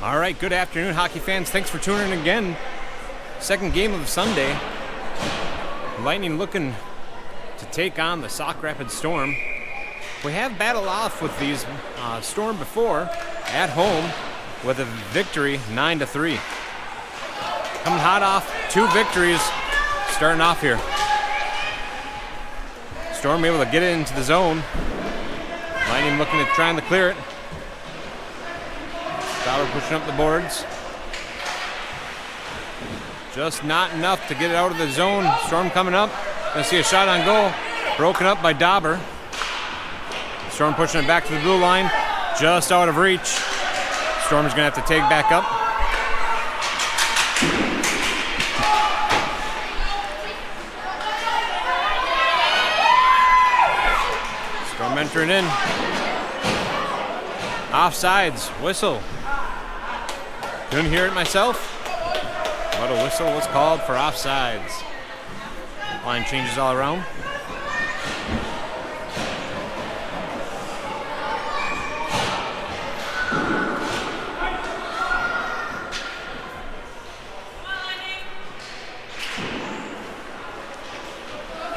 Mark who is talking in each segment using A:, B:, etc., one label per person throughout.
A: All right, good afternoon, hockey fans. Thanks for tuning in again. Second game of Sunday. Lightning looking to take on the Sauk Rapids Storm. We have battled off with these Storm before at home with a victory 9-3. Coming hot off 2 victories starting off here. Storm able to get it into the zone. Lightning looking at trying to clear it. Bauer pushing up the boards. Just not enough to get it out of the zone. Storm coming up. Gonna see a shot on goal. Broken up by Dauber. Storm pushing it back to the blue line. Just out of reach. Storm is gonna have to take back up. Storm entering in. Offsides. Whistle. Couldn't hear it myself, but a whistle was called for offsides. Line changes all around.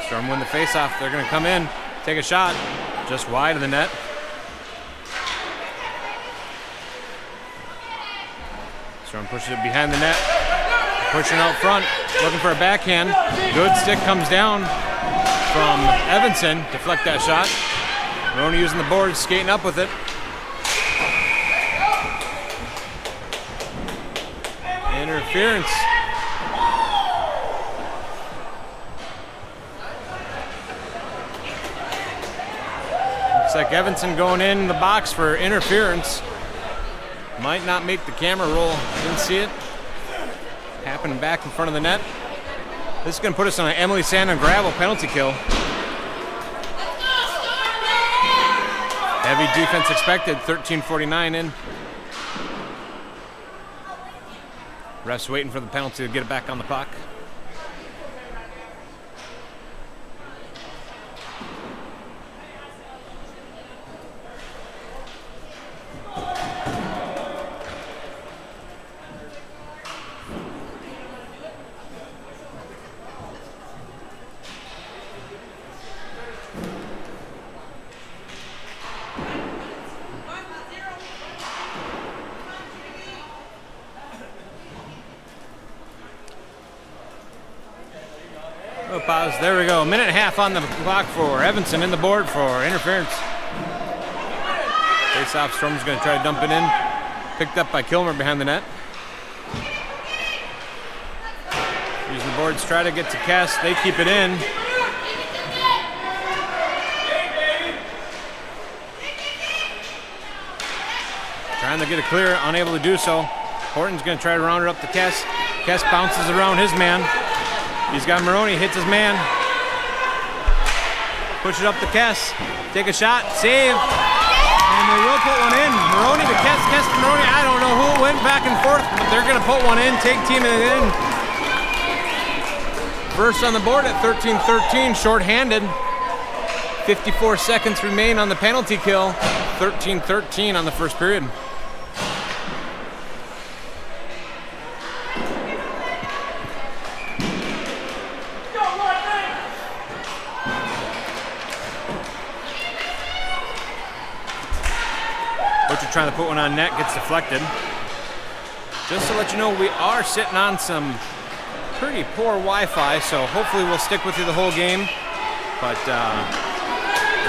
A: Storm win the faceoff. They're going to come in, take a shot, just wide of the net. Storm pushes it behind the net, pushing out front, looking for a backhand. Good stick comes down from Evenson, deflect that shot. Moroni using the boards, skating up with it. Interference. Looks like Evenson going in the box for interference. Might not make the camera roll. Didn't see it. Happening back in front of the net. This is going to put us on an Emily Sand and Gravel penalty kill. Heavy defense expected. 13:49 in. Refs waiting for the penalty to get it back on the puck. Pause. There we go. A minute and a half on the clock for Evenson in the board for interference. Face-off. Storm's going to try to dump it in. Picked up by Kilmer behind the net. Using the boards, try to get to Kes. They keep it in. Trying to get it clear, unable to do so. Horton's going to try to round it up to Kes. Kes bounces around his man. He's got Moroni, hits his man. Push it up to Kes. Take a shot, save. And they will put one in. Moroni to Kes, Kes to Moroni. I don't know who went back and forth, but they're going to put one in, take team it in. First on the board at 13-13, shorthanded. 54 seconds remain on the penalty kill. 13-13 on the first period. Butcher trying to put one on net, gets deflected. Just to let you know, we are sitting on some pretty poor Wi-Fi, so hopefully we'll stick with you the whole game. But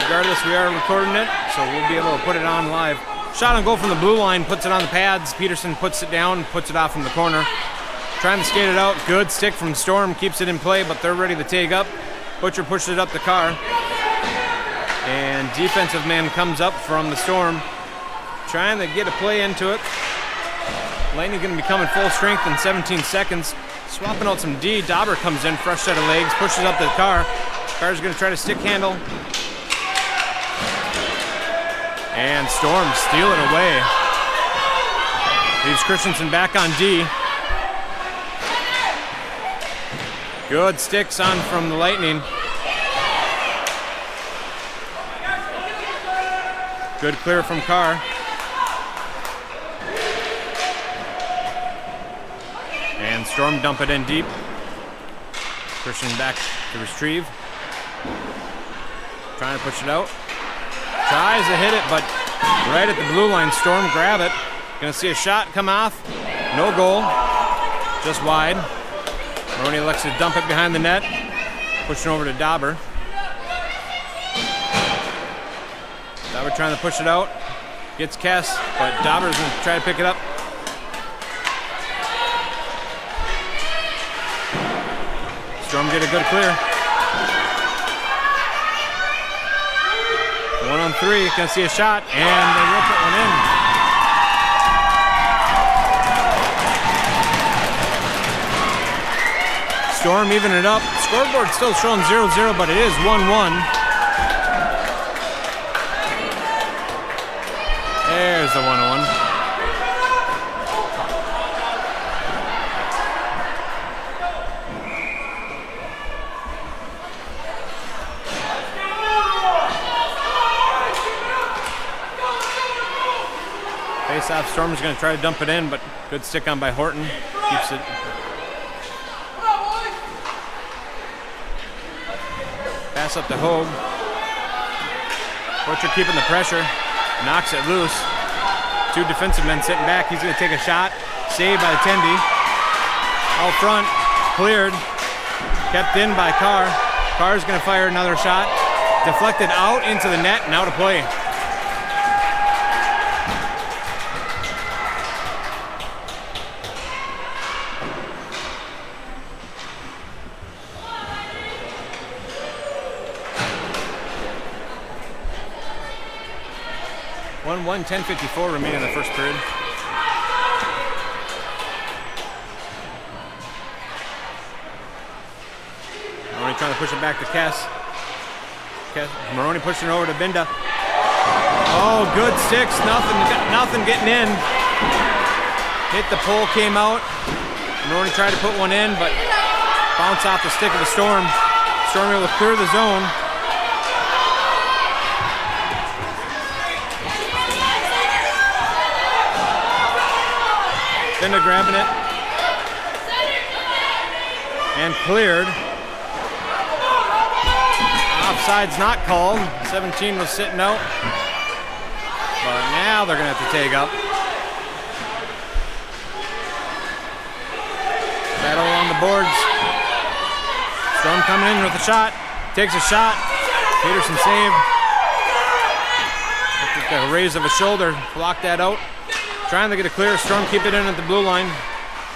A: regardless, we are recording it, so we'll be able to put it on live. Shot on goal from the blue line, puts it on the pads. Peterson puts it down, puts it off from the corner. Trying to skate it out. Good stick from Storm, keeps it in play, but they're ready to take up. Butcher pushes it up the Carr. And defensive man comes up from the Storm, trying to get a play into it. Lightning going to be coming full strength in 17 seconds. Swapping out some D. Dauber comes in, fresh set of legs, pushes up the Carr. Carr's going to try to stick handle. And Storm stealing away. Leaves Christenson back on D. Good sticks on from the Lightning. Good clear from Carr. Storm dump it in deep. Christenson back to retrieve. Trying to push it out. Tries to hit it, but right at the blue line. Storm grab it. Gonna see a shot come off. No goal. Just wide. Moroni elects to dump it behind the net. Pushing over to Dauber. Dauber trying to push it out. Gets Kes, but Dauber's going to try to pick it up. Storm get a good clear. 1-on-3, gonna see a shot, and they will put one in. Storm even it up. Scoreboard still showing 0-0, but it is 1-1. There's the 1-1. Face-off, Storm is going to try to dump it in, but good stick on by Horton. Keeps it. Pass up to Hoag. Butcher keeping the pressure. Knocks it loose. Two defensive men sitting back. He's going to take a shot. Saved by Tendi. Out front. Cleared. Kept in by Carr. Carr's going to fire another shot. Deflected out into the net and out of play. One 10:54 remaining in the first period. Moroni trying to push it back to Kes. Moroni pushing it over to Binda. Oh, good sticks. Nothing getting in. Hit the pole, came out. Moroni tried to put one in, but bounced off the stick of the Storm. Storm able to clear the zone. Binda grabbing it. And cleared. Offside's not called. 17 was sitting out. But now they're going to have to take up. Battle on the boards. Storm coming in with a shot. Takes a shot. Peterson saved. A raise of a shoulder. Blocked that out. Trying to get a clear. Storm keep it in at the blue line.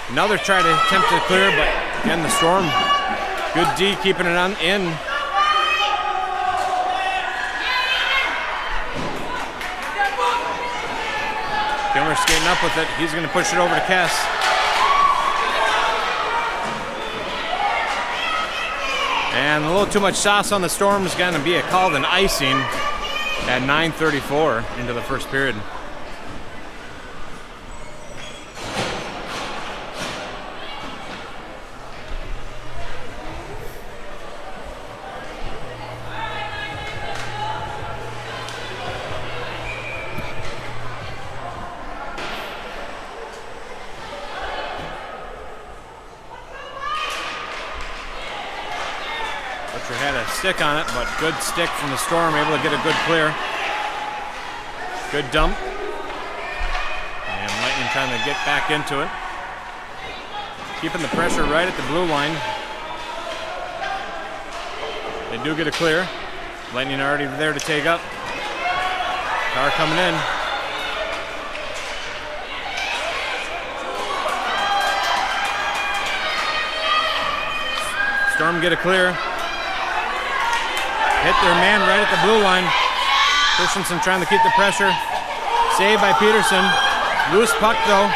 A: Another try to attempt to clear, but again the Storm. Good D keeping it on in. Kilmer skating up with it. He's going to push it over to Kes. And a little too much sauce on the Storm is going to be called an icing at 9:34 into the first period. Had a stick on it, but good stick from the Storm, able to get a good clear. Good dump. And Lightning trying to get back into it. Keeping the pressure right at the blue line. They do get a clear. Lightning already there to take up. Carr coming in. Storm get a clear. Hit their man right at the blue line. Christenson trying to keep the pressure. Saved by Peterson. Loose puck though.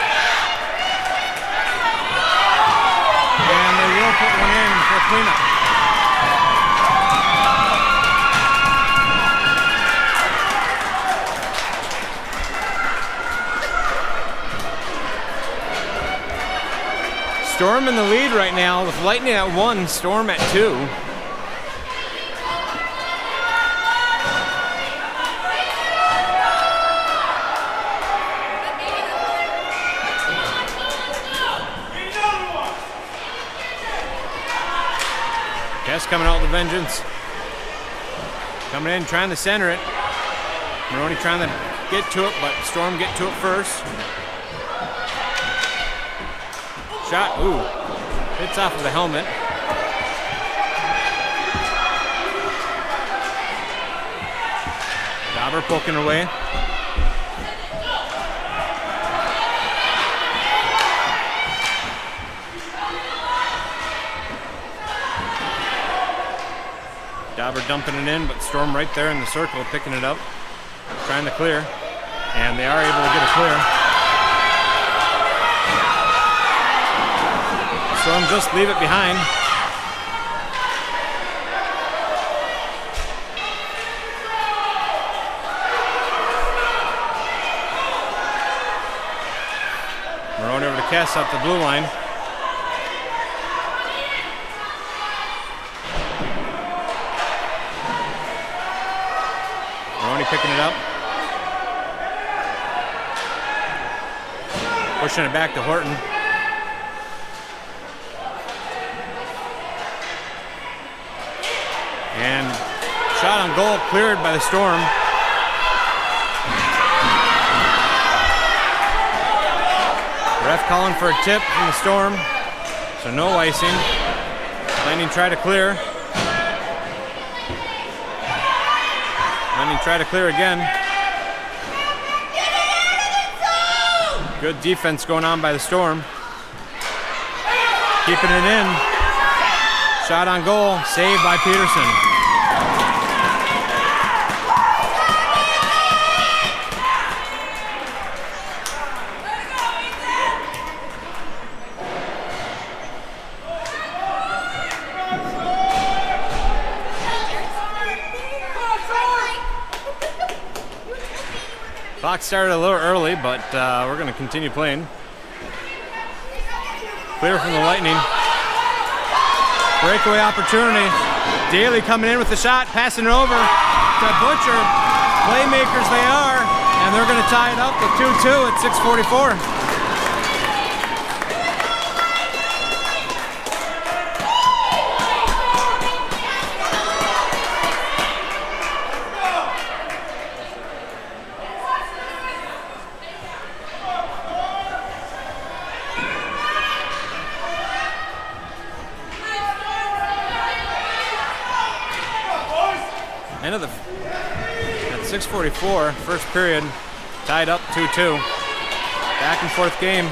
A: And they will put one in for cleanup. Storm in the lead right now with Lightning at 1, Storm at 2. Kes coming out with a vengeance. Coming in, trying to center it. Moroni trying to get to it, but Storm get to it first. Shot, ooh, hits off of the helmet. Dauber poking away. Dauber dumping it in, but Storm right there in the circle, picking it up, trying to clear, and they are able to get a clear. Storm just leave it behind. Moroni over to Kes up the blue line. Picking it up. Pushing it back to Horton. And shot on goal cleared by the Storm. Ref calling for a tip from the Storm. So no icing. Landen try to clear. Try to clear again. Good defense going on by the Storm. Keeping it in. Shot on goal, saved by Peterson. Clock started a little early, but we're going to continue playing. Clear from the Lightning. Breakaway opportunity. Daley coming in with the shot, passing it over to Butcher. Playmakers they are, and they're going to tie it up with 2-2 at 6:44. At 6:44, first period, tied up 2-2. Back and forth game.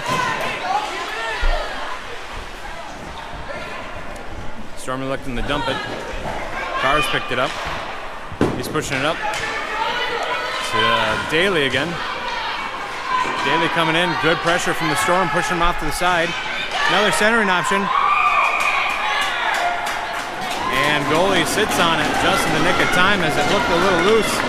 A: Stormy looking to dump it. Carr's picked it up. He's pushing it up to Daley again. Daley coming in, good pressure from the Storm, pushing him off to the side. Another centering option. And goalie sits on it just in the nick of time as it looked a little loose.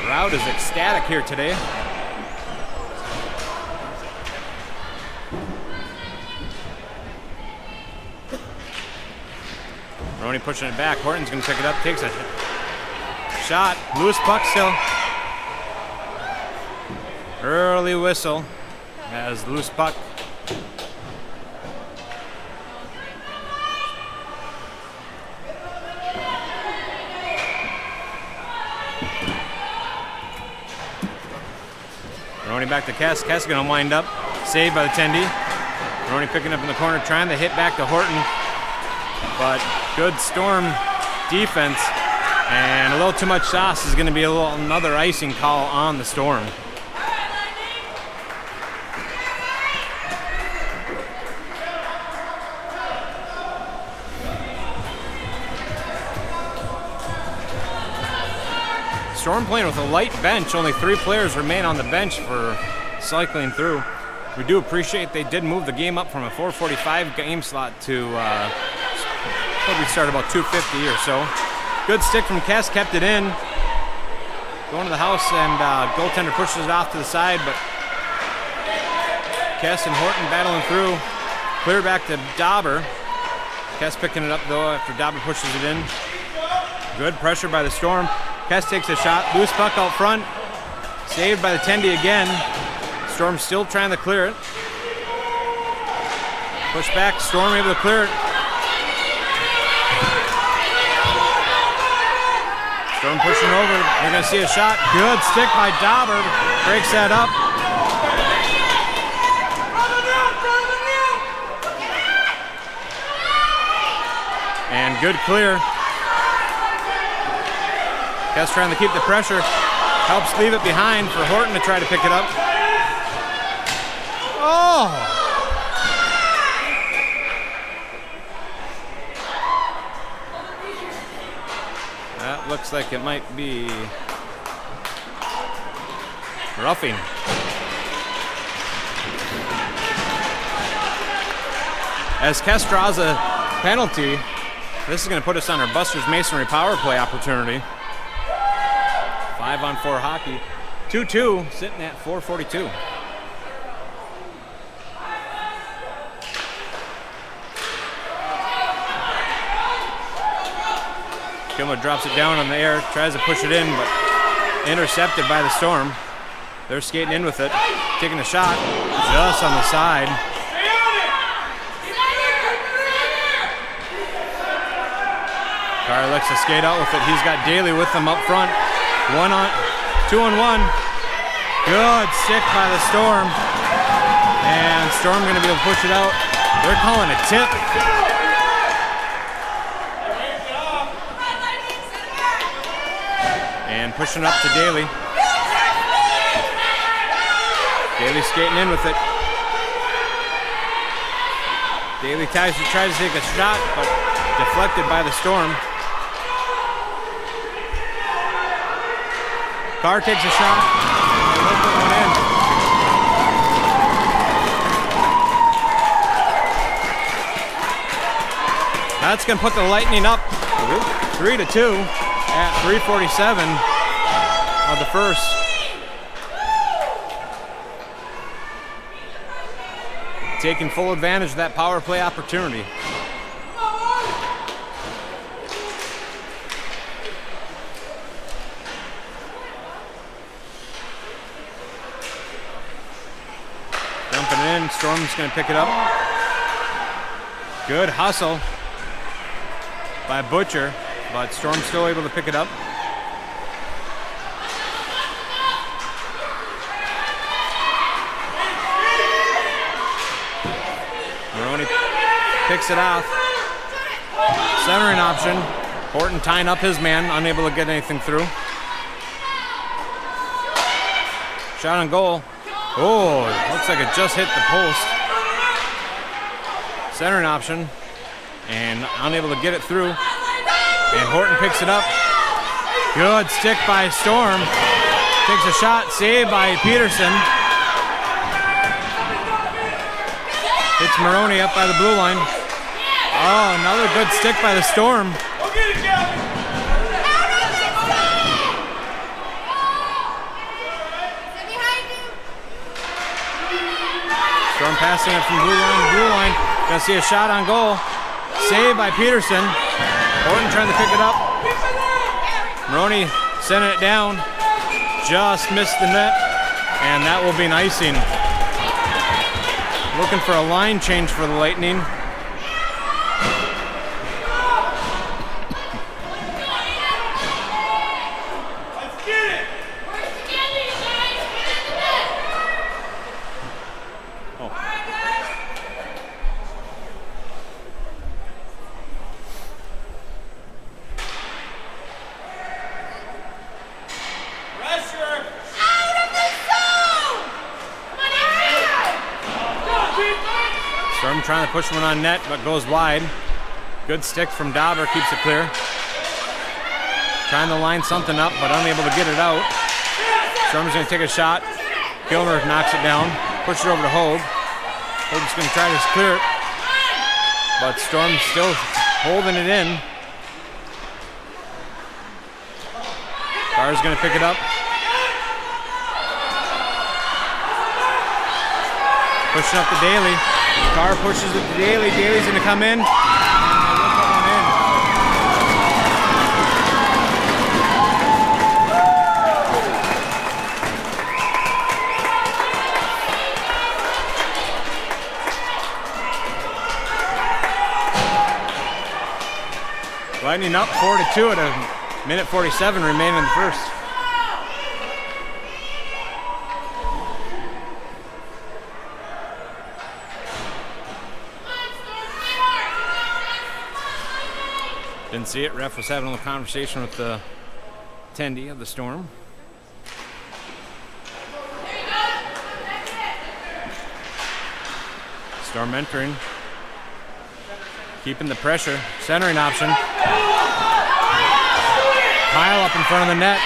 A: Crowd is ecstatic here today. Moroni pushing it back. Horton's going to pick it up, takes a shot. Loose puck still. Early whistle as loose puck. Moroni back to Kes. Kes going to wind up. Saved by the Tendy. Moroni picking up in the corner, trying to hit back to Horton. But good Storm defense. And a little too much sauce is going to be another icing call on the Storm. Storm playing with a light bench. Only 3 players remain on the bench for cycling through. We do appreciate they did move the game up from a 4:45 game slot to probably start about 2:50 or so. Good stick from Kes, kept it in. Going to the house, and goaltender pushes it off to the side, but Kes and Horton battling through. Clear back to Dauber. Kes picking it up though after Dauber pushes it in. Good pressure by the Storm. Kes takes a shot. Loose puck out front. Saved by the Tendy again. Storm still trying to clear it. Push back. Storm able to clear it. Storm pushing over. You're going to see a shot. Good stick by Dauber. Breaks that up. And good clear. Kes trying to keep the pressure. Helps leave it behind for Horton to try to pick it up. Oh! That looks like it might be roughing. As Kes draws a penalty, this is going to put us on our Buster's Masonry power play opportunity. 5-on-4 hockey. 2-2, sitting at 4:42. Kilmer drops it down on the air, tries to push it in, but intercepted by the Storm. They're skating in with it, taking a shot just on the side. Carr lets to skate out with it. He's got Daley with him up front. 2-on-1. Good stick by the Storm. And Storm going to be able to push it out. They're calling a tip. And pushing up to Daley. Daley skating in with it. Daley tries to take a shot, but deflected by the Storm. Carr takes a shot. And they'll put one in. That's going to put the Lightning up 3-2 at 3:47 of the first. Taking full advantage of that power play opportunity. Dumping it in, Storm's going to pick it up. Good hustle by Butcher, but Storm's still able to pick it up. Moroni picks it off. Centering option. Horton tying up his man, unable to get anything through. Shot on goal. Oh, looks like it just hit the post. Centering option. And unable to get it through. And Horton picks it up. Good stick by Storm. Takes a shot, saved by Peterson. Hits Moroni up by the blue line. Oh, another good stick by the Storm. Storm passing it from blue line to blue line. Gonna see a shot on goal. Saved by Peterson. Horton trying to pick it up. Moroni sending it down. Just missed the net. And that will be an icing. Looking for a line change for the Lightning. Let's get it. Oh. Storm trying to push one on net, but goes wide. Good stick from Dauber, keeps it clear. Trying to line something up, but unable to get it out. Storm's going to take a shot. Kilmer knocks it down, pushes it over to Hoag. Hoag's going to try to clear it, but Storm's still holding it in. Carr's going to pick it up. Pushing up to Daley. Carr pushes it to Daley. Daley's going to come in. And they'll put one in. Lightning up 4-2 at a minute 47 remaining in the first. Didn't see it. Ref was having a little conversation with the attendee of the Storm. Storm entering. Keeping the pressure. Centering option. Kyle up in front of the net.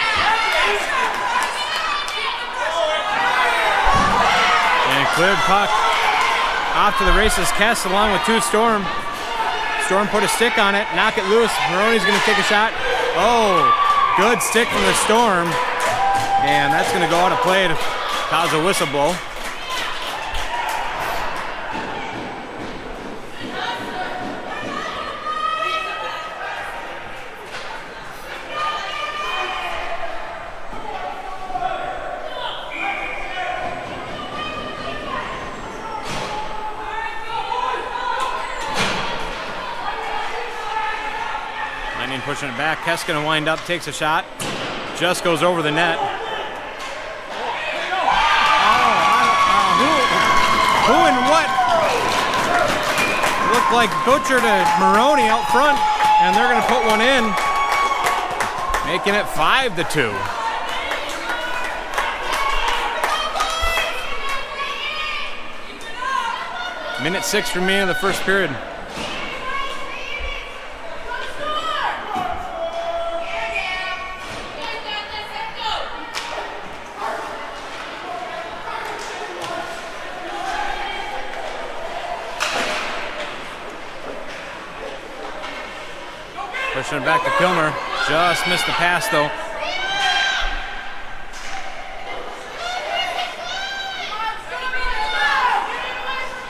A: And cleared puck. Off to the races. Kes along with 2 Storm. Storm put a stick on it, knock it loose. Moroni's gonna take a shot. Oh, good stick from the Storm. And that's gonna go out of play to cause a whistle blow. Pushing it back. Kes gonna wind up, takes a shot. Just goes over the net. Who and what? Looked like Butcher to Moroni out front, and they're gonna put one in, making it 5-2. Minute 6 remaining in the first period. Pushing it back to Kilmer. Just missed the pass though.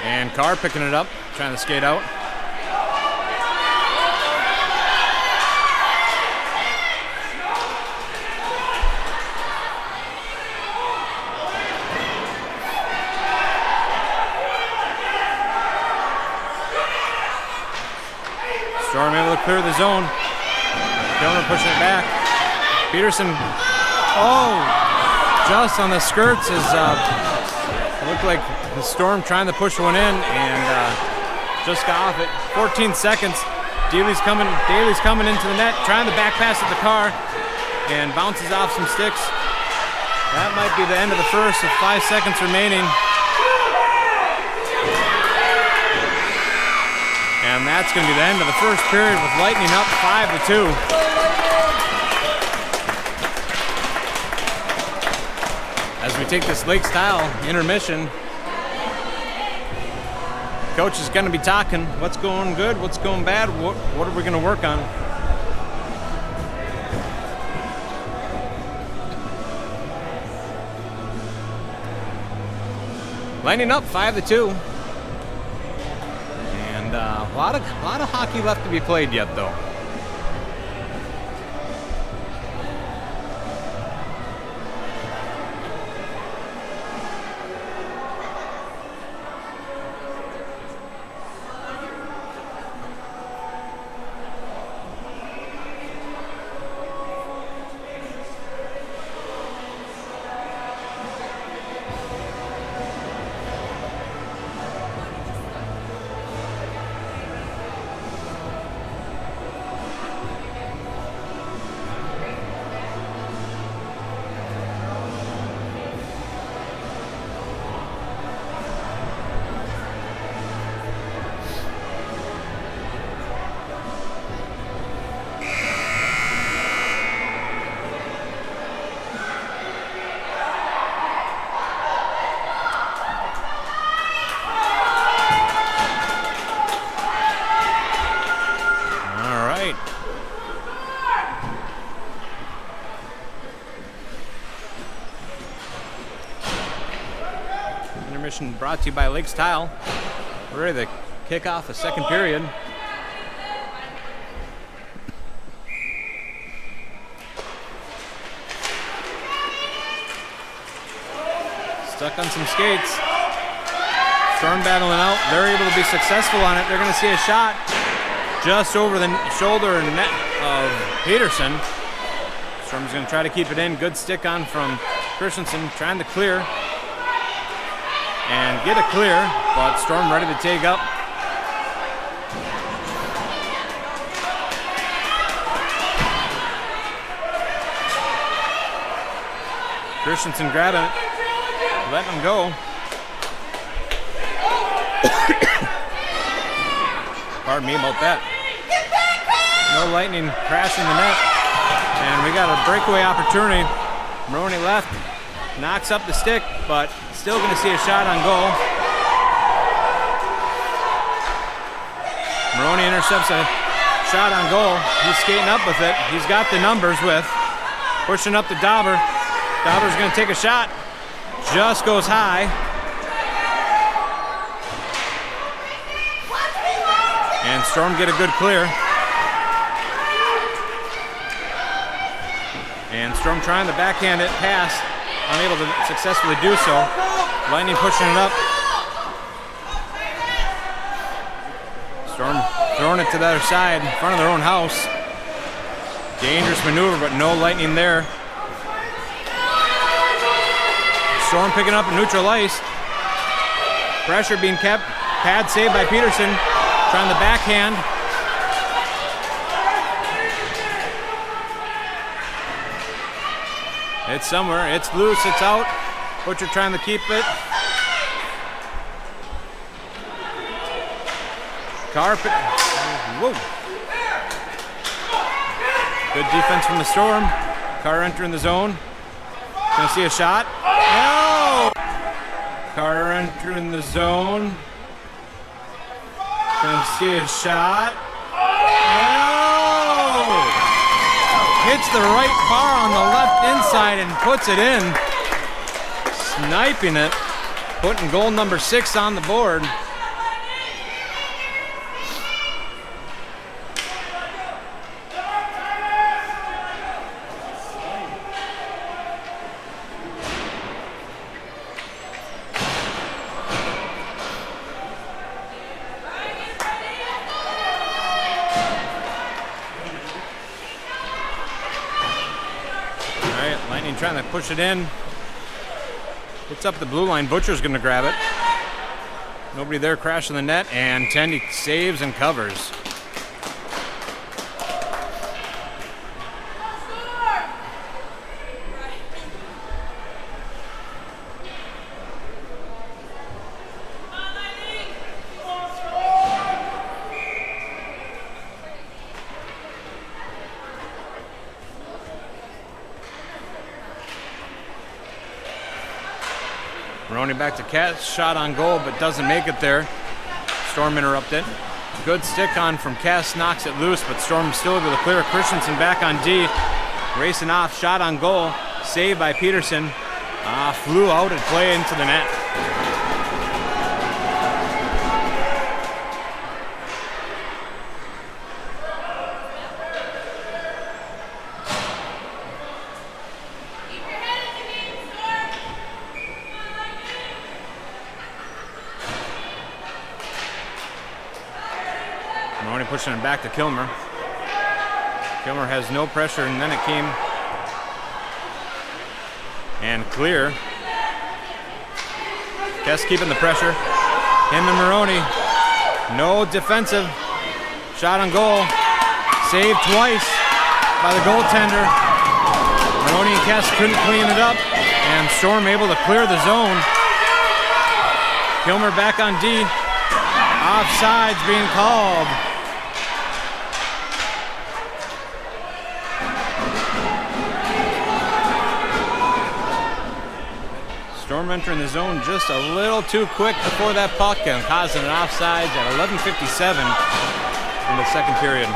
A: And Carr picking it up, trying to skate out. Storm able to clear the zone. Kilmer pushing it back. Peterson, just on the skirts is, looked like the Storm trying to push one in and just got off it. 14 seconds. Daley's coming into the net, trying to back pass at the Carr and bounces off some sticks. That might be the end of the first with 5 seconds remaining. And that's going to be the end of the first period with Lightning up 5-2. As we take this Lakes Tile intermission, Coach is going to be talking. What's going good? What's going bad? What are we going to work on? Lightning up 5-2. A lot of hockey left to be played yet, though. Brought to you by Lakes Tile. We're ready to kick off the second period. Stuck on some skates. Storm battling out. They're able to be successful on it. They're going to see a shot. just over the shoulder and net of Peterson. Storm's going to try to keep it in. Good stick on from Christenson, trying to clear and get a clear, but Storm ready to take up. Christenson grabbing it, letting him go. Pardon me about that. No Lightning crashing the net. And we got a breakaway opportunity. Moroni left, knocks up the stick, but still going to see a shot on goal. Moroni intercepts a shot on goal. He's skating up with it. He's got the numbers with. Pushing up to Dauber. Dauber's going to take a shot. Just goes high. And Storm get a good clear. And Storm trying to backhand it, pass, unable to successfully do so. Lightning pushing it up. Storm throwing it to the other side in front of their own house. Dangerous maneuver, but no Lightning there. Storm picking up a neutral ice. Pressure being kept. Pad saved by Peterson. Trying the backhand. It's somewhere. It's loose. It's out. Butcher trying to keep it. Carr. Whoa. Good defense from the Storm. Carr entering the zone. Gonna see a shot. No! Carr entering the zone. Gonna see a shot. No! Hits the right bar on the left inside and puts it in. Sniping it. Putting goal number 6 on the board. Trying to push it in. It's up the blue line. Butcher's going to grab it. Nobody there crashing the net, and Tendy saves and covers. Moroni back to Kes, shot on goal, but doesn't make it there. Storm interrupted. Good stick on from Kes, knocks it loose, but Storm still able to clear. Christenson back on D, racing off, shot on goal, saved by Peterson. Flew out and play into the net. Pushing it back to Kilmer. Kilmer has no pressure, and then it came and clear. Kes keeping the pressure. Him and Moroni. No defensive. Shot on goal. Saved twice by the goaltender. Moroni and Kes couldn't clean it up, and Storm able to clear the zone. Kilmer back on D. Offsides being called. Storm entering the zone just a little too quick before that puck and causing an offsides at 11:57 in the second period.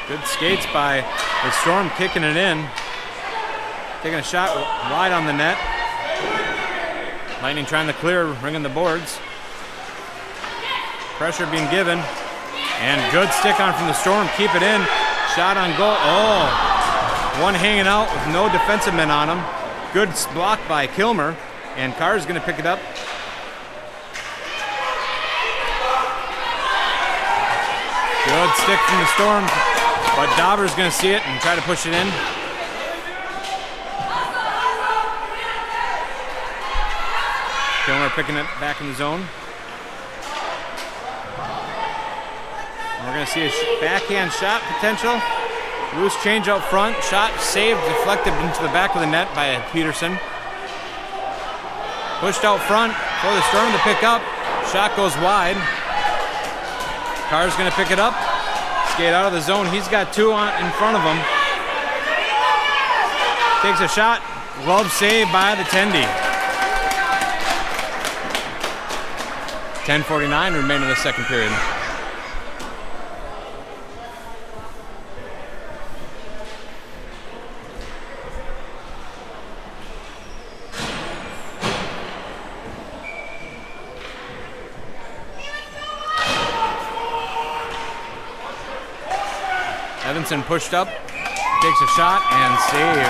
A: Good skates by the Storm, kicking it in. Taking a shot wide on the net. Lightning trying to clear, ringing the boards. Pressure being given. And good stick on from the Storm, keep it in. Shot on goal. Oh, one hanging out with no defensive men on him. Good block by Kilmer, and Carr's going to pick it up. Good stick from the Storm, but Dauber's going to see it and try to push it in. Kilmer picking it back in the zone. And we're going to see a backhand shot potential. Loose change out front. Shot saved, deflected into the back of the net by Peterson. Pushed out front for the Storm to pick up. Shot goes wide. Carr's going to pick it up. Skate out of the zone. He's got two in front of him. Takes a shot. Glove save by the Tendy. 10:49 remain in the second period. Evenson pushed up, takes a shot, and save.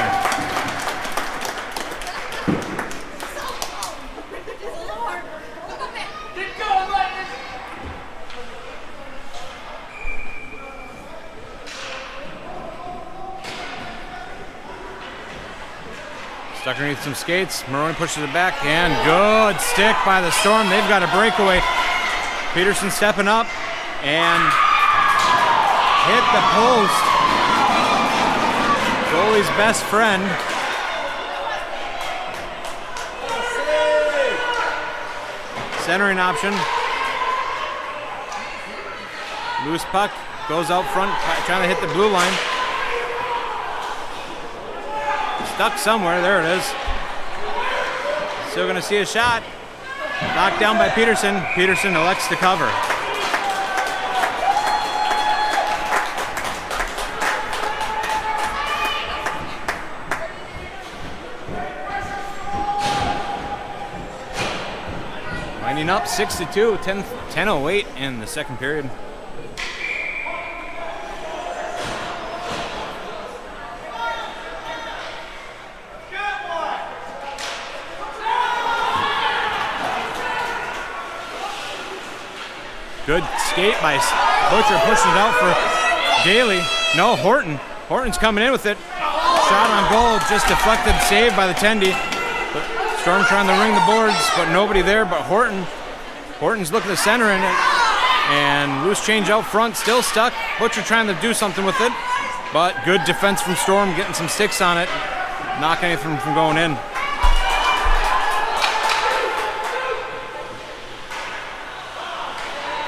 A: Stuck underneath some skates. Moroni pushes it back, and good stick by the Storm. They've got a breakaway. Peterson stepping up, and hit the post. Goalie's best friend. Centering option. Loose puck. Goes out front, trying to hit the blue line. Stuck somewhere. There it is. Still going to see a shot. Knocked down by Peterson. Peterson elects to cover. Winding up 6-2, 10:08 in the second period. Good skate by Butcher, pushing it out for Daley. No, Horton. Horton's coming in with it. Shot on goal, just deflected, saved by the Tendy. Storm trying to ring the boards, but nobody there but Horton. Horton's looking to center in it. And loose change out front, still stuck. Butcher trying to do something with it. But good defense from Storm, getting some sticks on it. Knock anything from going in.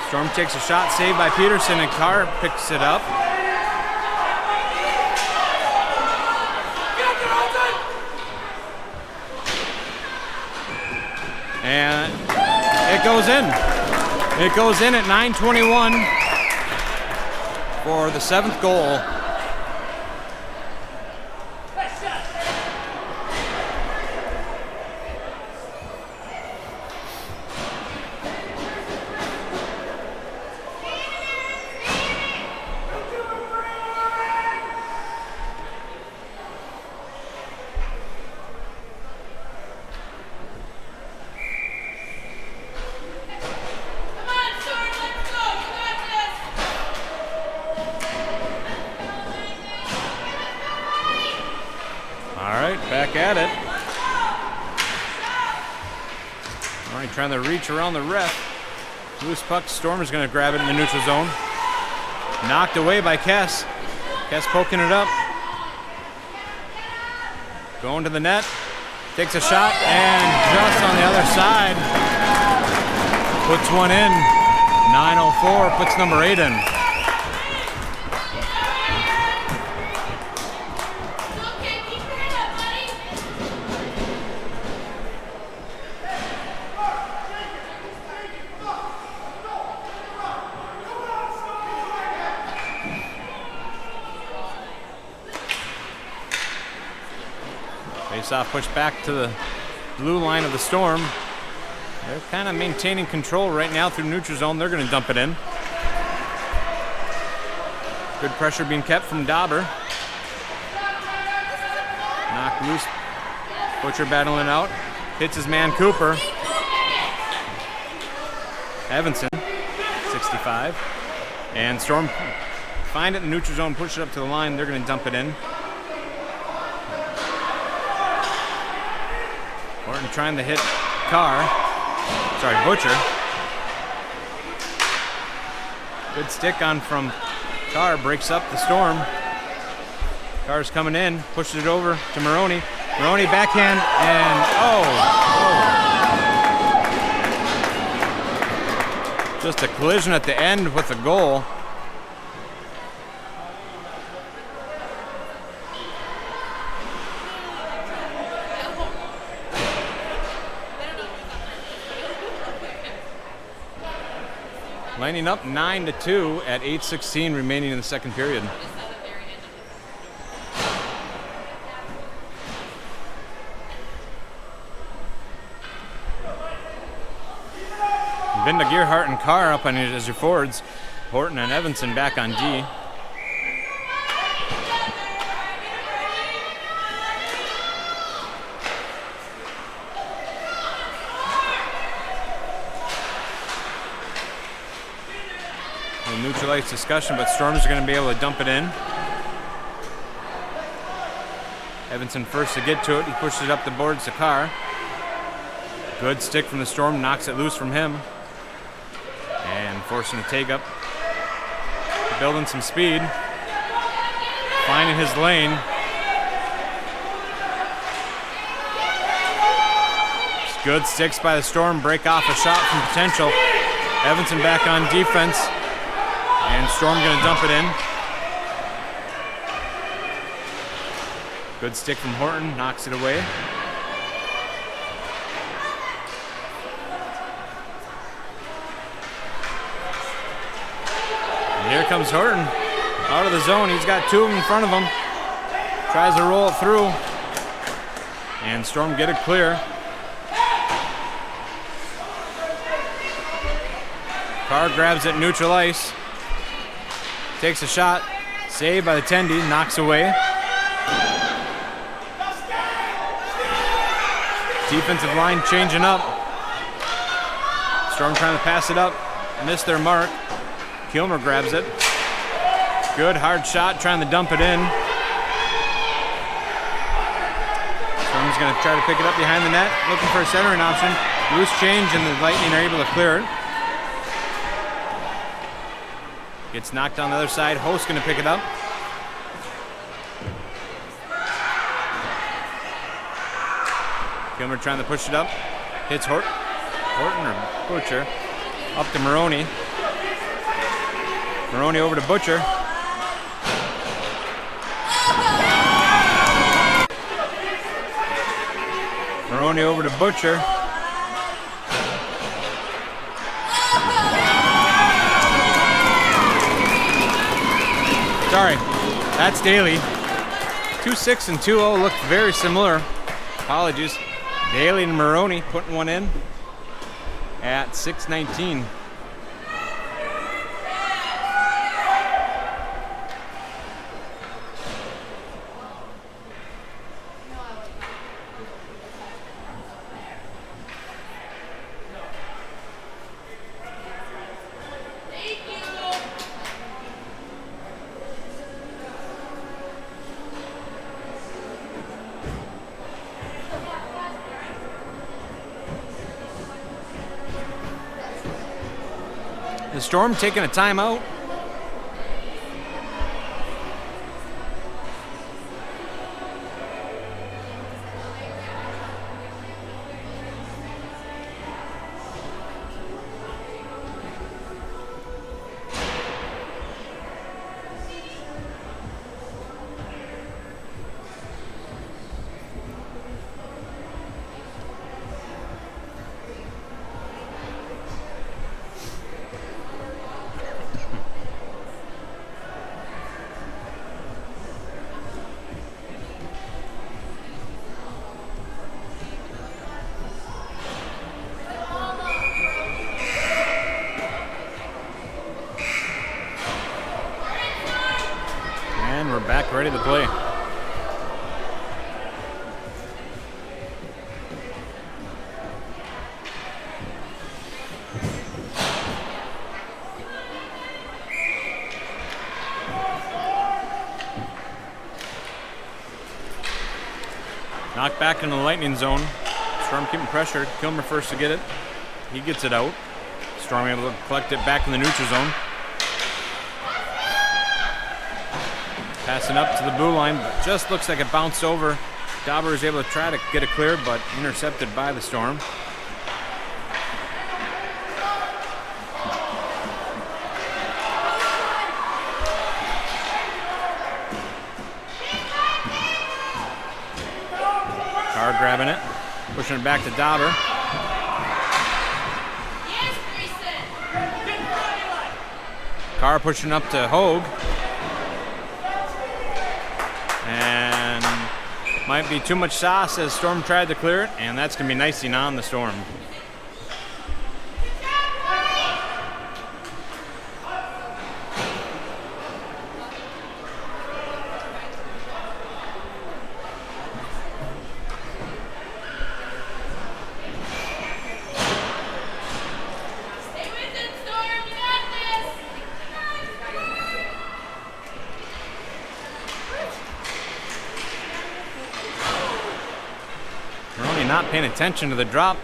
A: Storm takes a shot, saved by Peterson, and Carr picks it up. And it goes in. It goes in at 9:21 for the 7th goal. Back at it. All right, trying to reach around the ref. Loose puck. Stormer's going to grab it in the neutral zone. Knocked away by Kes. Kes poking it up. Going to the net. Takes a shot, and just on the other side, puts one in. 9:04 puts number 8 in. Face-off pushed back to the blue line of the Storm. They're kind of maintaining control right now through neutral zone. They're going to dump it in. Good pressure being kept from Dauber. Knocked loose Butcher battling out. Hits his man Cooper. Evenson, 65. And Storm find it in the neutral zone, push it up to the line. They're going to dump it in. Horton trying to hit Butcher. Good stick on from Carr, breaks up the Storm. Carr's coming in, pushes it over to Moroni. Moroni backhand, and just a collision at the end with the goal. Lining up 9-2 at 8:16 remaining in the second period. Binda, Gearhart, and Carr up on it as your forwards. Horton and Evenson back on D. A neutralize discussion, but Stormers are going to be able to dump it in. Evenson first to get to it. He pushes it up the boards to Carr. Good stick from the Storm, knocks it loose from him. And forcing a take up. Building some speed. Finding his lane. Good sticks by the Storm, break off a shot from potential. Evenson back on defense. And Storm gonna dump it in. Good stick from Horton, knocks it away. And here comes Horton, out of the zone. He's got two of them in front of him. Tries to roll it through. And Storm get it clear. Carr grabs it neutral ice. Takes a shot. Saved by the Tendy. Knocks away. Defensive line changing up. Storm trying to pass it up. Missed their mark. Kilmer grabs it. Good hard shot. Trying to dump it in. Storm's going to try to pick it up behind the net. Looking for a centering option. Loose change and the Lightning are able to clear it. Gets knocked on the other side. Host going to pick it up. Kilmer trying to push it up. Hits Horton or Butcher. Up to Moroni. Moroni over to Butcher. Moroni over to Butcher. Sorry, that's Daley. 2-6 and 2-0 look very similar. Apologies. Daley and Moroni putting one in at 6:19. The Storm taking a timeout. Ready to play. Knocked back in the Lightning zone. Storm keeping pressure. Kilmer first to get it. He gets it out. Storm able to collect it back in the neutral zone. Passing up to the blue line, but just looks like it bounced over. Dauber is able to try to get it clear, but intercepted by the Storm. Carr grabbing it, pushing it back to Dauber. Carr pushing up to Hoag. And might be too much sauce as Storm tried to clear it, and that's going to be icing on the Storm. Not paying attention to the drop.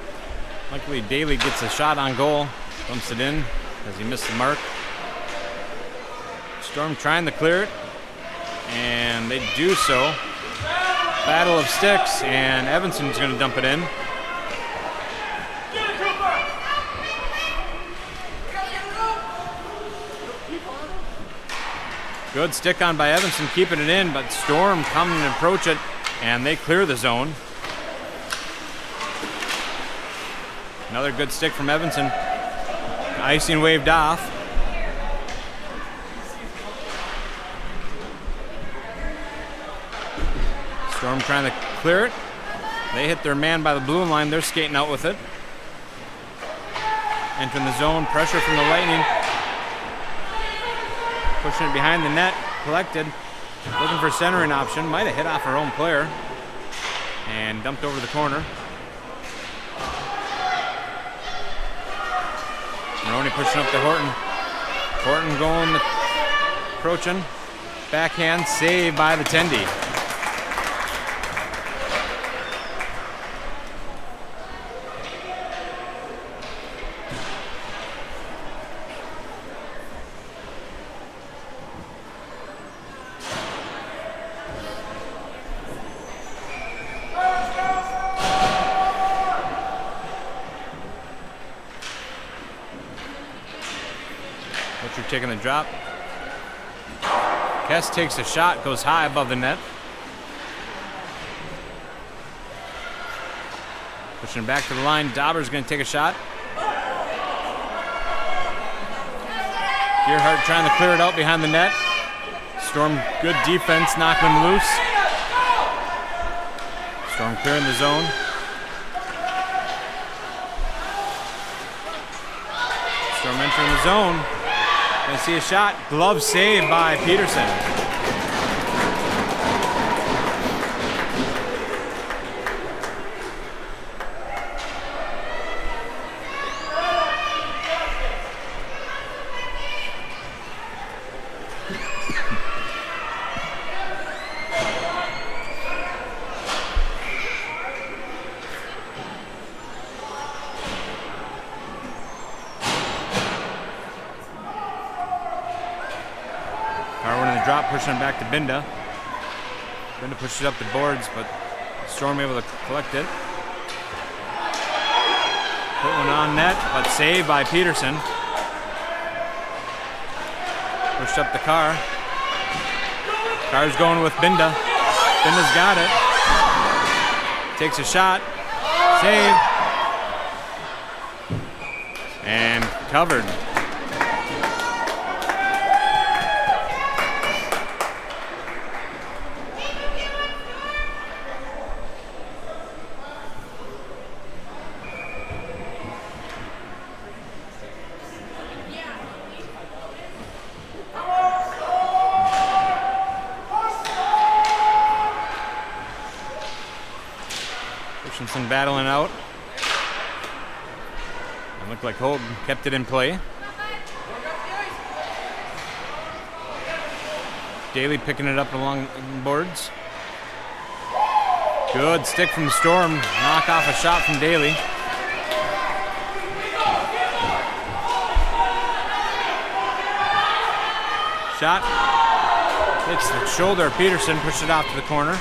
A: Luckily, Daley gets a shot on goal, dumps it in as he missed the mark. Storm trying to clear it, and they do so. Battle of sticks, and Evanson's going to dump it in. Good stick on by Evanson, keeping it in, but Storm coming to approach it, and they clear the zone. Another good stick from Evanson. Icing waved off. Storm trying to clear it. They hit their man by the blue line. They're skating out with it. Entering the zone. Pressure from the Lightning. Pushing it behind the net. Collected. Looking for a centering option. Might have hit off her own player. And dumped over the corner. Moroni pushing up to Horton. Horton going, approaching. Backhand save by the Tendy. Butcher taking the drop. Kes takes a shot, goes high above the net. Pushing back to the line. Dauber's going to take a shot. Gerhardt trying to clear it out behind the net. Storm, good defense, knocking him loose. Storm clearing the zone. Storm entering the zone. Gonna see a shot. Glove save by Peterson. Drop, pushing it back to Binda. Binda pushes up the boards, but Storm able to collect it. Put one on net, but saved by Peterson. Pushed up the Carr. Carr's going with Binda. Binda's got it. Takes a shot. Save. And covered. Christenson battling out. It looked like Hoag kept it in play. Daley picking it up along the boards. Good stick from the Storm. Knock off a shot from Daley. Shot. Hits the shoulder of Peterson. Pushed it out to the corner.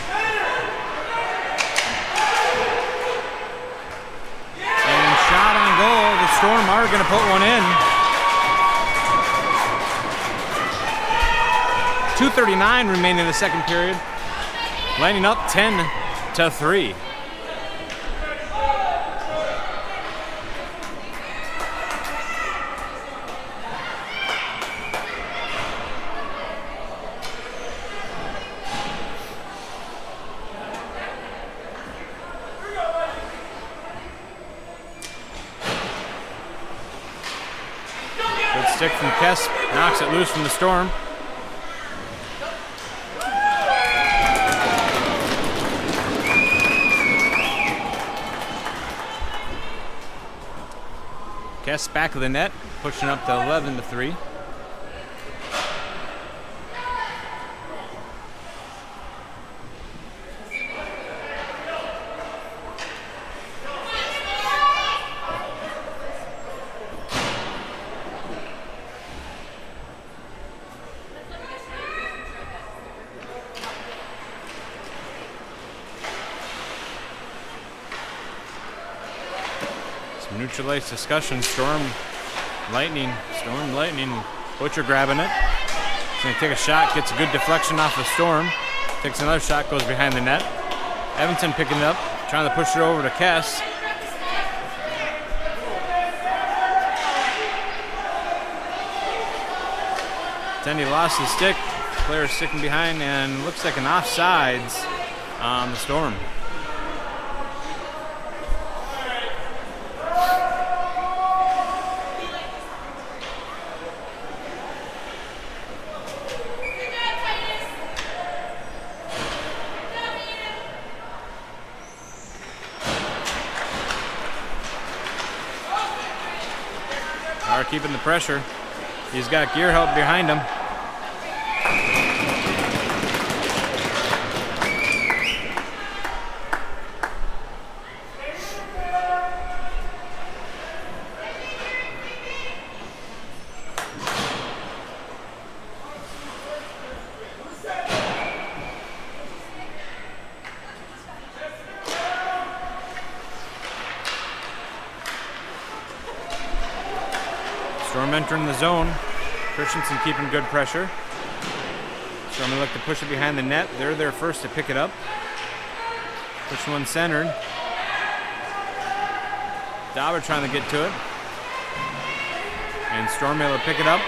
A: And shot on goal. The Storm are going to put one in. 2:39 remaining in the second period. Lining up 10-3. Good stick from Kes, knocks it loose from the Storm. Kes back of the net, pushing up to 11-3. Neutralize discussion. Storm, Lightning. Butcher grabbing it. He's going to take a shot, gets a good deflection off the Storm. Takes another shot, goes behind the net. Evenson picking it up, trying to push it over to Kes. Then he lost his stick. Player sticking behind, and looks like an offsides on the Storm. Keeping the pressure. He's got gear help behind him. Storm entering the zone. Christenson keeping good pressure. Storm will look to push it behind the net. They're there first to pick it up. Push one centered. Dauber trying to get to it. And Storm able to pick it up.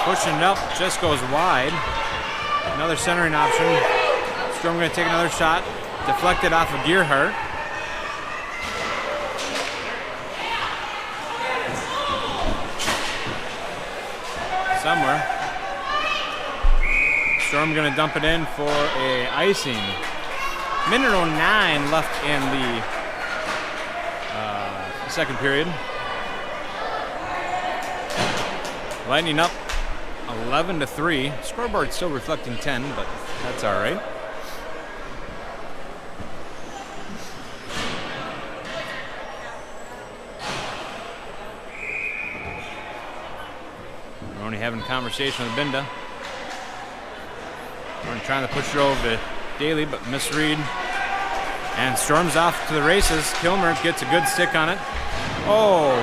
A: Pushing it up, just goes wide. Another centering option. Storm going to take another shot. Deflected off of Gearhart. Somewhere. Storm going to dump it in for a icing. Minute 09 left in the second period. Lightning up 11-3. Scoreboard still reflecting 10, but that's all right. Moroni having a conversation with Binda. Moroni trying to push it over to Daley, but misread. And Storm's off to the races. Kilmer gets a good stick on it. Oh!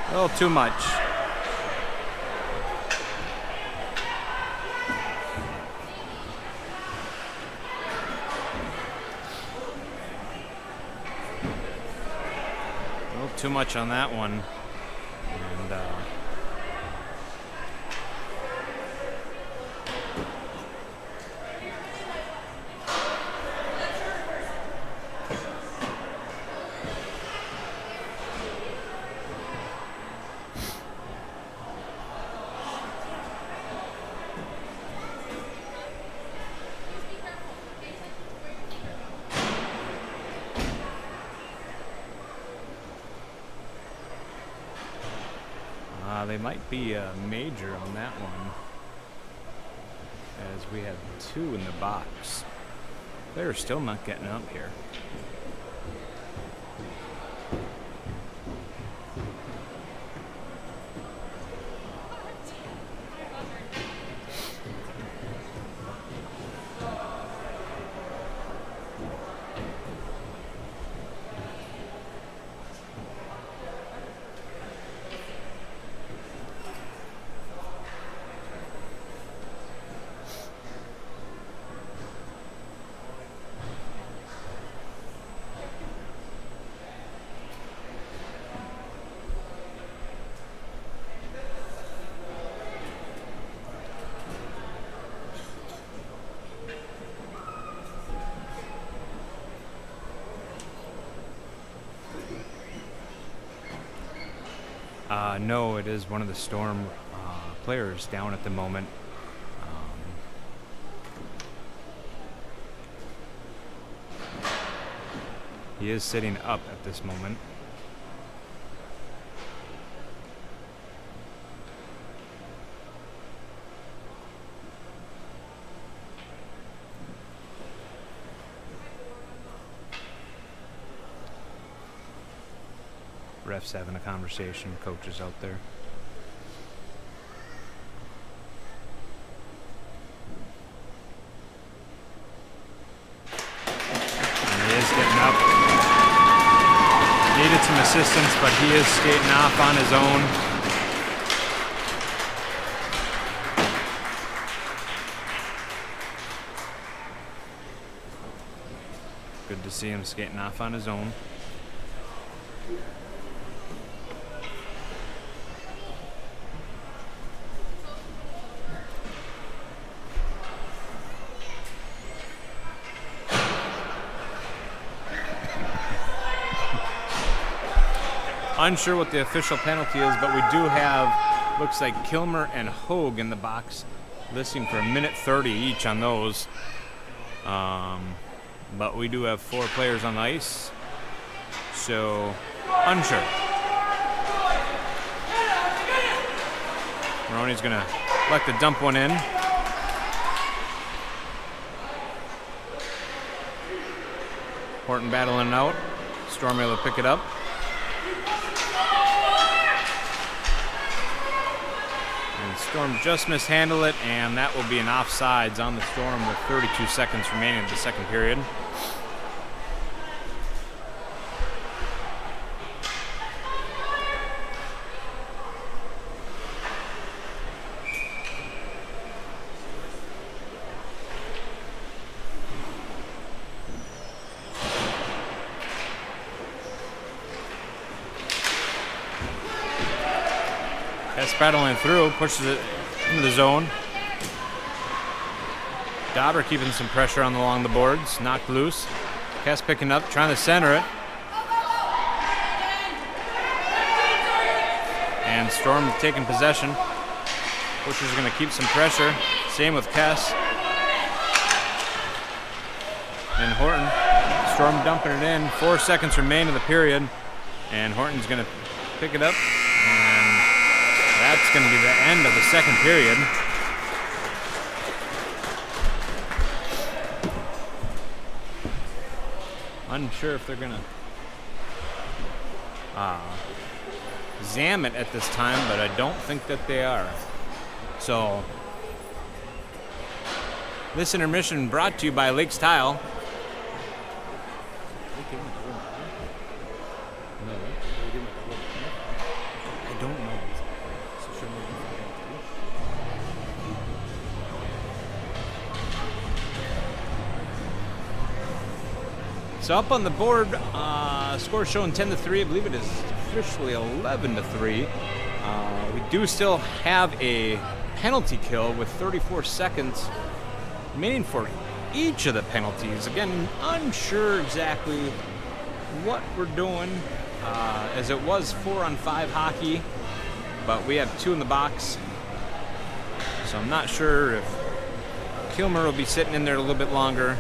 A: A little too much. A little too much on that one. And they might be a major on that one. as we have 2 in the box. They're still not getting up here. No, it is one of the Storm players down at the moment. He is sitting up at this moment. Refs having a conversation, coaches out there. And he is getting up. Needed some assistance, but he is skating off on his own. Good to see him skating off on his own. Unsure what the official penalty is, but we do have, looks like Kilmer and Hoag in the box, listing for 1:30 each on those. But we do have 4 players on the ice, so unsure. Moroni's gonna like to dump one in. Horton battling it out. Storm able to pick it up. And Storm just mishandled it, and that will be an offsides on the Storm with 32 seconds remaining in the second period. Kes battling through, pushes it into the zone. Dauber keeping some pressure on along the boards, knocked loose. Kes picking up, trying to center it. And Storm taking possession. Butcher's going to keep some pressure. Same with Kes. And Horton. Storm dumping it in. 4 seconds remain in the period. And Horton's going to pick it up. And that's going to be the end of the second period. Unsure if they're going to zam it at this time, but I don't think that they are. So, this intermission brought to you by Lakes Tile. I don't know. So up on the board, score showing 10-3. I believe it is officially 11-3. We do still have a penalty kill with 34 seconds remaining for each of the penalties. Again, unsure exactly what we're doing, as it was 4-on-5 hockey, but we have 2 in the box. So I'm not sure if Kilmer will be sitting in there a little bit longer.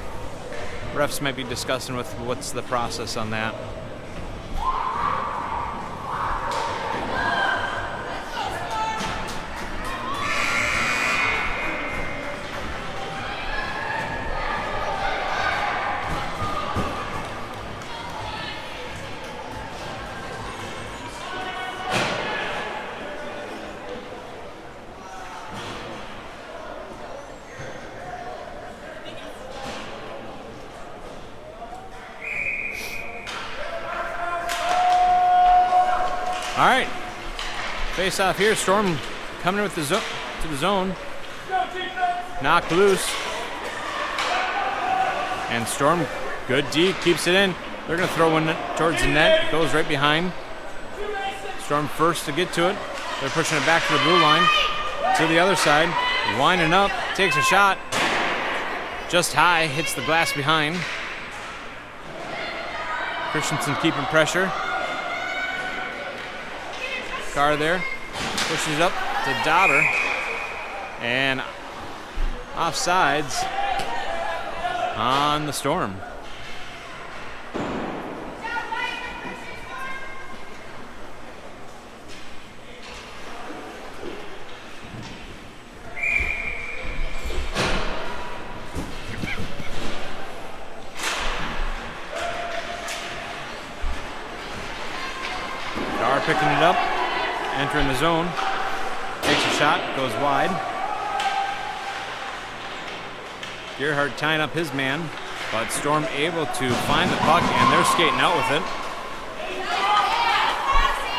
A: Refs might be discussing with what's the process on that. All right. Face off here. Storm coming in with the to the zone. Knocked loose. And Storm, good D, keeps it in. They're going to throw one towards the net. Goes right behind. Storm first to get to it. They're pushing it back to the blue line. To the other side. Winding up. Takes a shot. Just high. Hits the glass behind. Christenson keeping pressure. Carr there. Pushes up to Dauber. And offsides on the Storm. Carr picking it up, entering the zone, takes a shot, goes wide. Gerhardt tying up his man, but Storm able to find the puck, and they're skating out with it.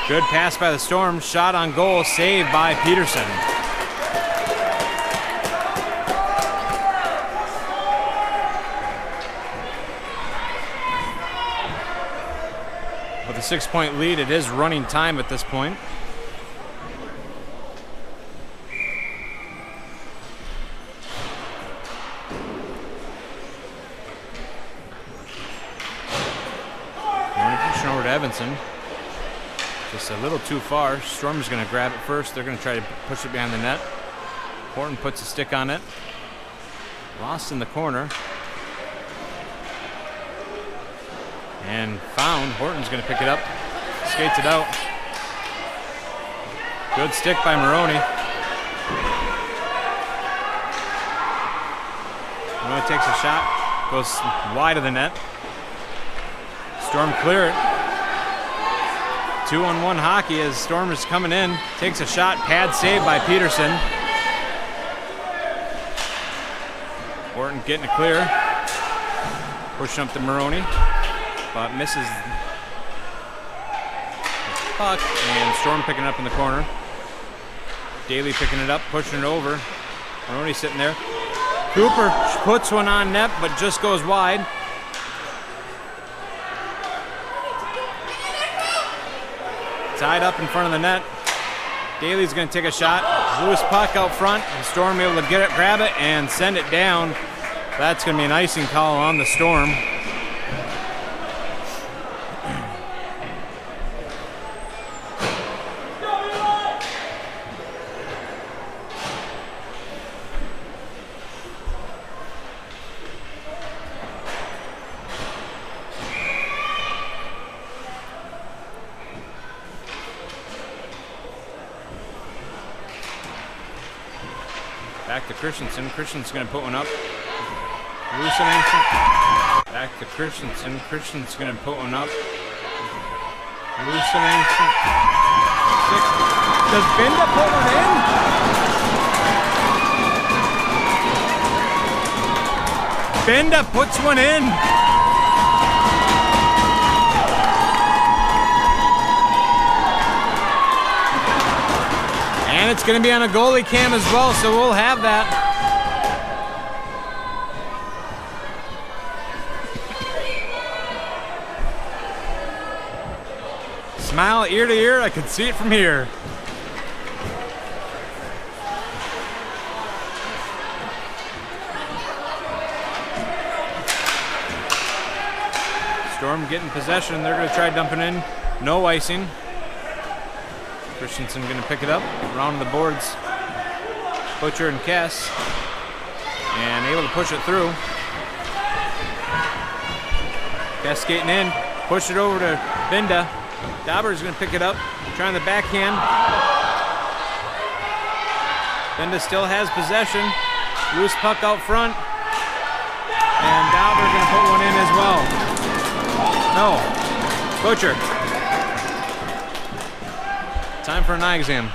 A: Good pass by the Storm, shot on goal, saved by Peterson. With a 6-point lead, it is running time at this point. Pushing over to Evenson. Just a little too far. Storm's going to grab it first. They're going to try to push it behind the net. Horton puts a stick on it. Lost in the corner. And found. Horton's going to pick it up. Skates it out. Good stick by Moroni. Moroni takes a shot. Goes wide of the net. Storm clear it. 2-on-1 hockey as Storm is coming in. Takes a shot. Pad saved by Peterson. Horton getting it clear. Pushing up to Moroni. But misses the puck. And Storm picking it up in the corner. Daley picking it up, pushing it over. Moroni sitting there. Cooper puts one on net, but just goes wide. Tied up in front of the net. Daley's going to take a shot. Loose puck out front. And Storm able to get it, grab it, and send it down. That's going to be an icing call on the Storm. Back to Christenson. Christenson's going to put one up. Loose and Evenson. Back to Christenson. Christenson's going to put one up. Loose and Evenson. Does Binda put one in? Binda puts one in. And it's going to be on a goalie cam as well, so we'll have that. Smile ear to ear, I can see it from here. Storm getting possession, they're going to try dumping in. No icing. Christenson going to pick it up, around the boards. Butcher and Kes, and able to push it through. Kes skating in, push it over to Binda. Dauber's going to pick it up, trying the backhand. Binda still has possession. Loose puck out front, and Dauber going to put one in as well. No, Butcher. Time for an eye exam.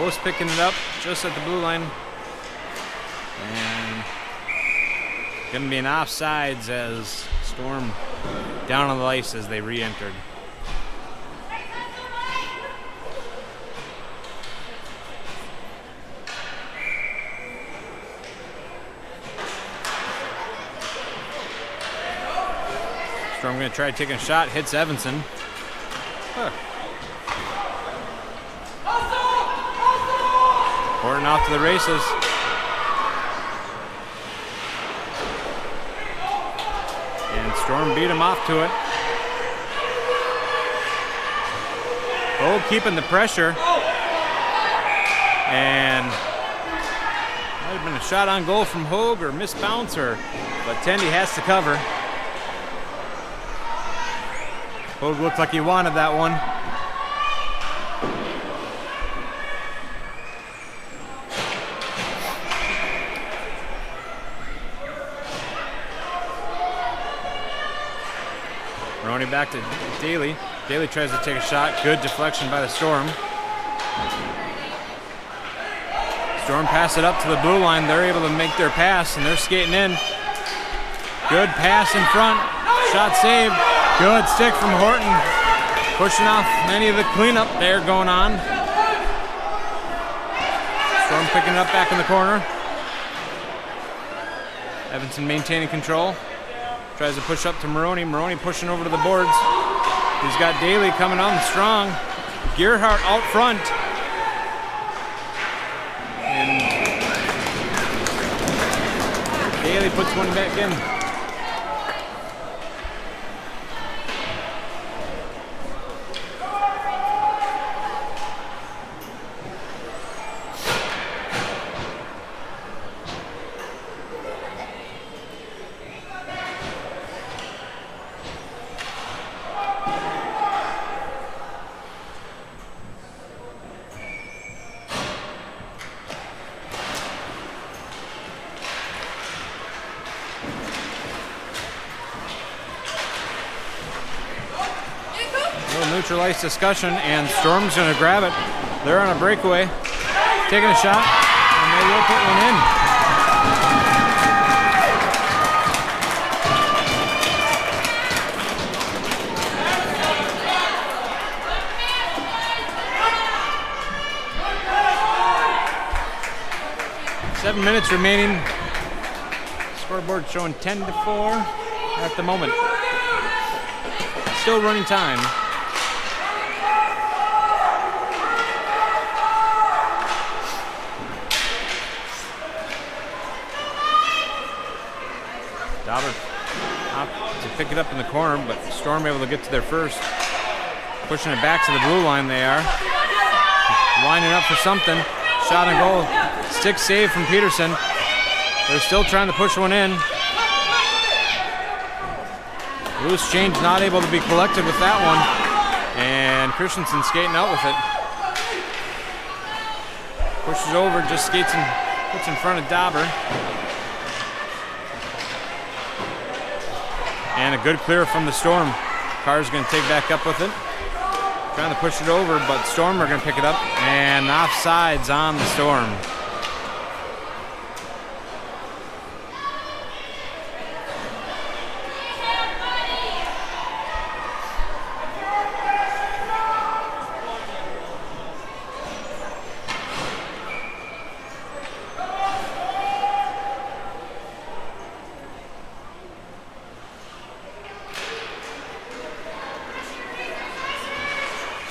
A: Post picking it up just at the blue line. And going to be an offsides as Storm down on the ice as they re-entered. Storm going to try taking a shot, hits Evenson. Horton off to the races. And Storm beat him off to it. Hoag keeping the pressure. And might have been a shot on goal from Hoag or missed bouncer, but Tendy has to cover. Hoag looked like he wanted that one. Moroni back to Daley. Daley tries to take a shot. Good deflection by the Storm. Storm pass it up to the blue line. They're able to make their pass, and they're skating in. Good pass in front. Shot saved. Good stick from Horton. Pushing off many of the cleanup there going on. Storm picking it up back in the corner. Evenson maintaining control. Tries to push up to Moroni. Moroni pushing over to the boards. He's got Daley coming on strong. Gerhardt out front. And Daley puts one back in. Neutral ice discussion, and Storm's going to grab it. They're on a breakaway, taking a shot, and they will put one in. Seven minutes remaining. Scoreboard showing 10-4 at the moment. Still running time. To pick it up in the corner, but Storm able to get to their first. Pushing it back to the blue line they are. Lining up for something. Shot and goal. Stick save from Peterson. They're still trying to push one in. Loose change not able to be collected with that one. And Christenson skating out with it. Pushes over, just skates and puts in front of Dauber. And a good clear from the Storm. Carr's going to take back up with it. Trying to push it over, but Storm are going to pick it up. And offsides on the Storm.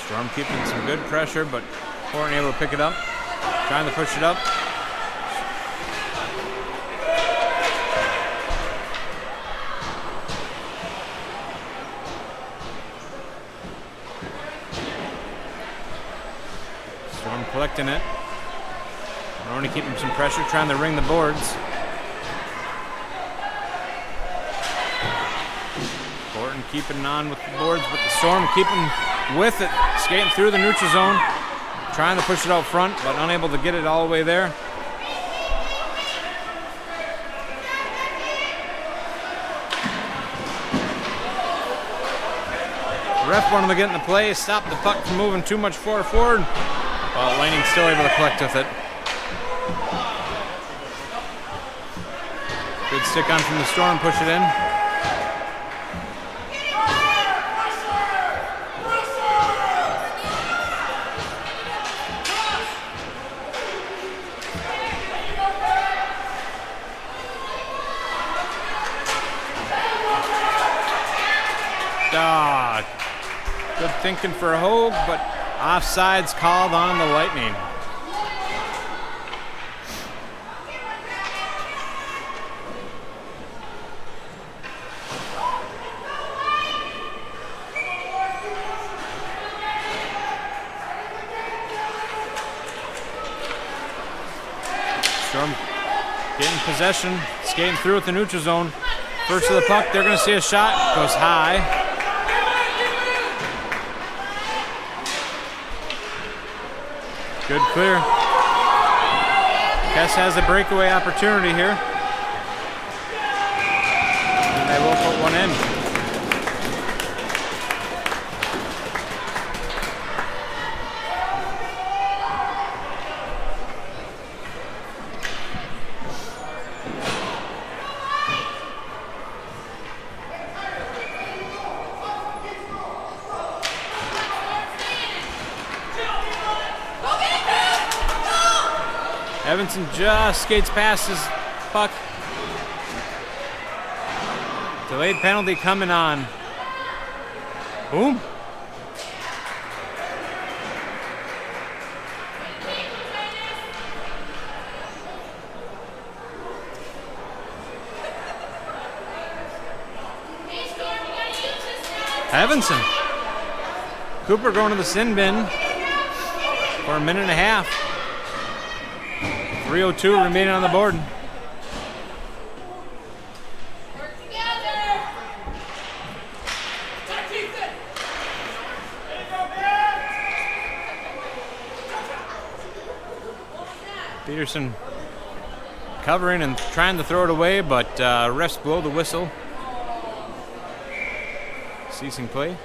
A: Storm keeping some good pressure, but Horton able to pick it up. Trying to push it up. Storm collecting it. Moroni keeping some pressure, trying to ring the boards. Horton keeping on with the boards, but the Storm keeping with it, skating through the neutral zone, trying to push it out front, but unable to get it all the way there. The ref wanted to get in the play, stop the puck from moving too much forward. Well, Laning's still able to collect with it. Good stick on from the Storm, push it in. Good thinking for Hoag, but offside's called on the Lightning. Storm getting possession, skating through with the neutral zone. First to the puck, they're going to see a shot, goes high. Good clear. Kes has a breakaway opportunity here. And they will put one in. Evenson just skates past his puck. Delayed penalty coming on. Boom. Evenson. Cooper going to the sin bin for a minute and a half. 3:02 remaining on the board. Peterson covering and trying to throw it away, but refs blow the whistle. Ceasing play.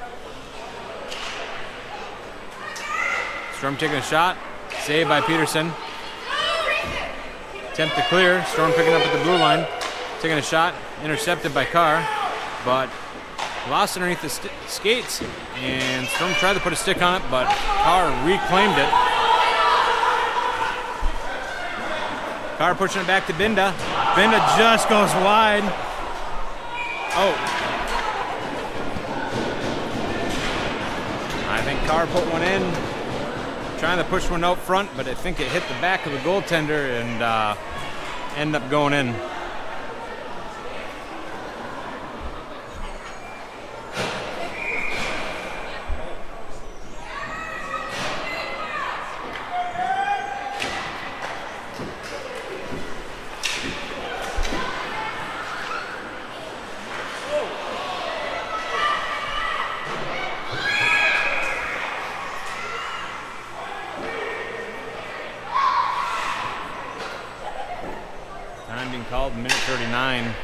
A: Storm taking a shot. Saved by Peterson. Attempt to clear. Storm picking up at the blue line. Taking a shot. Intercepted by Carr. But lost underneath the skates. And Storm tried to put a stick on it, but Carr reclaimed it. Carr pushing it back to Binda. Binda just goes wide. Oh. I think Carr put one in. Trying to push one out front, but I think it hit the back of the goaltender and ended up going in. Called minute 39.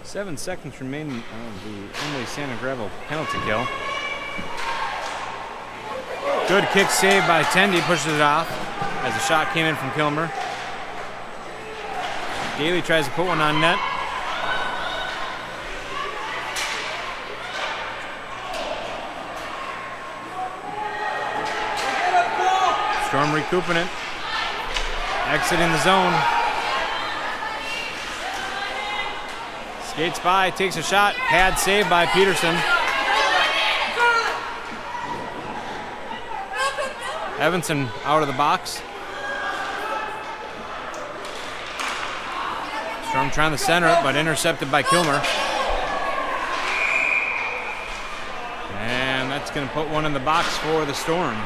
A: Seven seconds remaining on the Emily Santa Gravel penalty kill. Good kick save by Tendy, pushes it off as the shot came in from Kilmer. Daley tries to put one on net. Storm recouping it. Exiting the zone. Skates by, takes a shot. Pad saved by Peterson. Evenson out of the box. Storm trying to center it, but intercepted by Kilmer. And that's going to put one in the box for the Storm.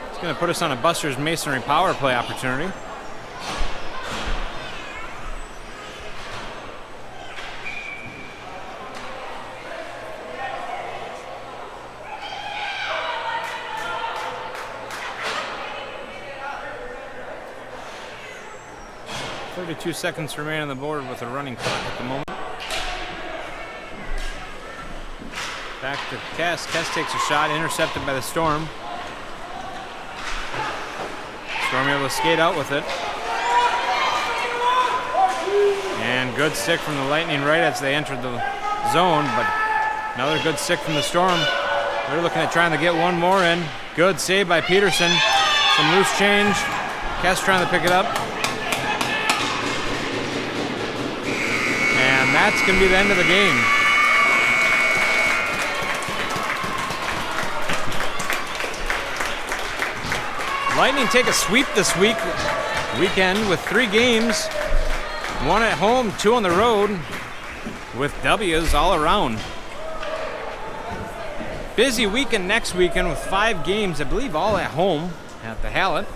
A: It's going to put us on a Buster's Masonry power play opportunity. Two seconds remain on the board with a running clock at the moment. Back to Kes. Kes takes a shot, intercepted by the Storm. Storm able to skate out with it. And good stick from the Lightning right as they entered the zone, but another good stick from the Storm. They're looking at trying to get one more in. Good save by Peterson. Some loose change. Kes trying to pick it up. And that's going to be the end of the game. Lightning take a sweep this weekend with 3 games. 1 at home, 2 on the road, with W's all around. Busy weekend next weekend with 5 games, I believe all at home at the Hallett.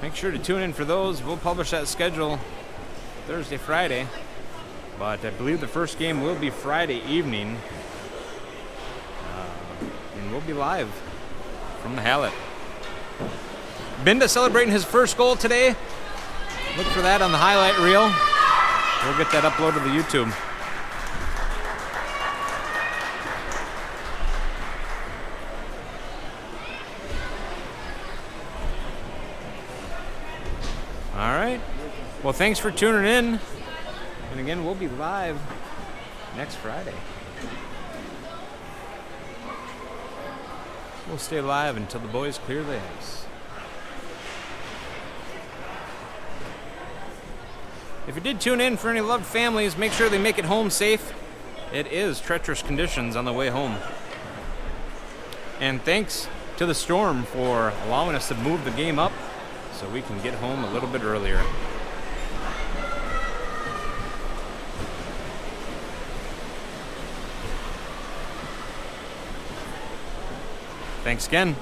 A: Make sure to tune in for those. We'll publish that schedule Thursday, Friday. But I believe the first game will be Friday evening. And we'll be live from the Hallett. Binda celebrating his first goal today. Look for that on the highlight reel. We'll get that uploaded to the YouTube. All right. Well, thanks for tuning in. And again, we'll be live next Friday. We'll stay live until the boys clear the ice. If you did tune in for any loved families, make sure they make it home safe. It is treacherous conditions on the way home. And thanks to the Storm for allowing us to move the game up so we can get home a little bit earlier. Thanks again.